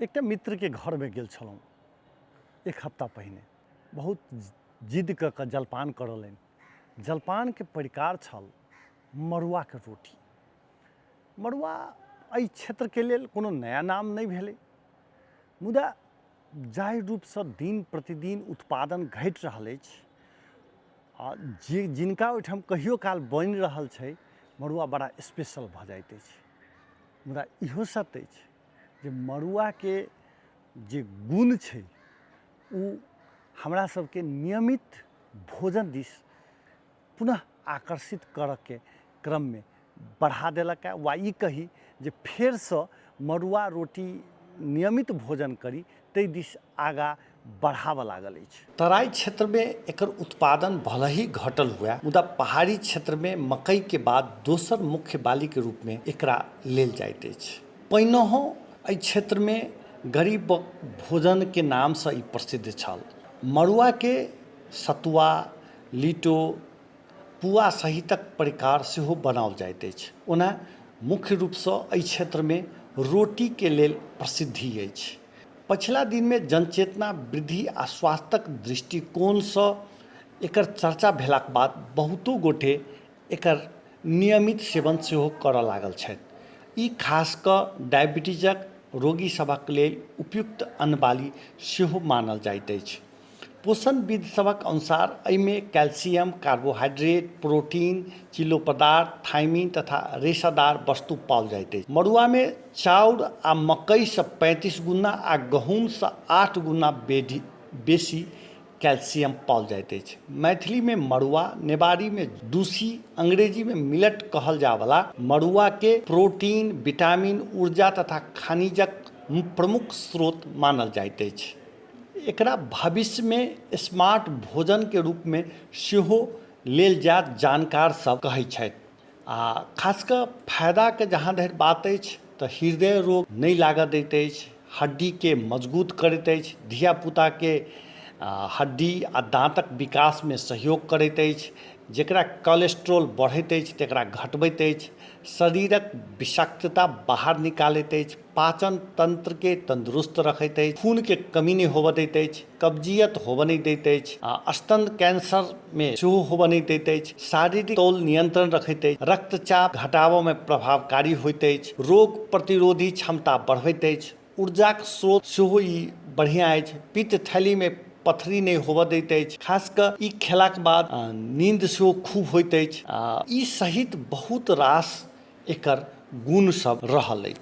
एक मित्र के घर में गेल छलौं एक हफ्ता पहिने। बहुत जिद क के जलपान करलनि। जलपान के परिकार छल मड़ुआ के रोटी। मड़ुआ एहि क्षेत्र के लेल कोनो नया नाम नहीं भेलै, मुदा जाहि रूप से दिन प्रतिदिन उत्पादन घटि रहल अछि आ जिनका ओहिठाम कहियो काल बनि रहल छै, मड़ुआ बड़ा स्पेशल भऽ जाइत अछि। मुदा इहो सत्य अछि जे मड़ुआ के जे गुण छै उ हमरा सबके नियमित भोजन दिस पुनः आकर्षित करऽ के क्रम में बढ़ा देलक है। वा ई कही जे फेर से मड़ुआ रोटी नियमित भोजन करी तै दिस आगा बढ़ावा लागल अछि। तराई क्षेत्र में एकर उत्पादन भले ही घटल हुआ, मुदा पहाड़ी क्षेत्र में मकई के बाद दोसर मुख्य बाली के रूप में एकरा लेल जाइत अछि। पहिनहो एहि क्षेत्र में गरीब भोजन के नाम से ई प्रसिद्ध छल। मड़ुआ के सतुआ, लिटो, पुआ सहितक परिकार सेहो बनाओल जाइत अछि। ओना मुख्य रूप से एहि क्षेत्र में रोटी के लेल प्रसिद्धि अछि। पछिला दिन में जनचेतना वृद्धि आ स्वास्थ्यक दृष्टिकोण से एकर चर्चा भेलाक बाद बहुतो गोटे एकर नियमित सेवन सेहो करऽ लागल छथि। ई खास कऽ डायबिटीजक रोगी सभक लेल उपयुक्त अन्नबाली सेहो मानल जाइत अछि। पोषणविद सभक अनुसार एहिमे कैल्शियम, कार्बोहाइड्रेट, प्रोटीन, चीलो पदार्थ, थाइमिन तथा रेशादार वस्तु पाओल जाइत अछि। मड़ुआ में चाउर आ मकई से 35 गुना आ गहूम से 8 गुना बेसी कैल्शियम पाओल जाइत अछि। मैथिली में मड़ुआ, नेवारी में दूसी, अंग्रेजी में मिलेट कहल जा वाला मड़ुआ के प्रोटीन, विटामिन, ऊर्जा तथा खनिजक प्रमुख स्रोत मानल जाइत अछि। एकरा भविष्य में स्मार्ट भोजन के रूप में सेहो लेल जायत जानकार सब कहै छथि। आ खास कऽ फायदा के जहाँ धरि बात अछि तऽ हृदय रोग नहीं लागऽ दैत अछि, हड्डी के मजबूत करैत अछि, धिया पुता के हड्डी आ दाँतक विकास में सहयोग करैत अछि, जेकरा कोलेस्ट्रॉल बढ़ैत अछि तकरा घटबैत अछि, शरीरक विषाक्तता बाहर निकालैत अछि, पाचन तंत्र के तंदुरुस्त रखैत अछि, खून के कमी नहीं होबऽ दैत अछि, कब्जियत होबऽ नहीं दैत अछि, स्तन कैंसर में सेहो होबऽ नहीं दैत अछि, शारीरिक तौल नियंत्रण रखैत अछि, रक्तचाप घटाबऽ में प्रभावकारी होइत अछि, रोग प्रतिरोधी क्षमता बढ़बैत अछि, ऊर्जाक स्रोत सेहो ई बढ़िया अछि, पित्त थैली में पथरी नहीं होबऽ दैत अछि, खास कऽ ई खेलाक बाद नींद सेहो खूब होइत अछि। ई सहित बहुत रास एकर गुण सब रहल अछि।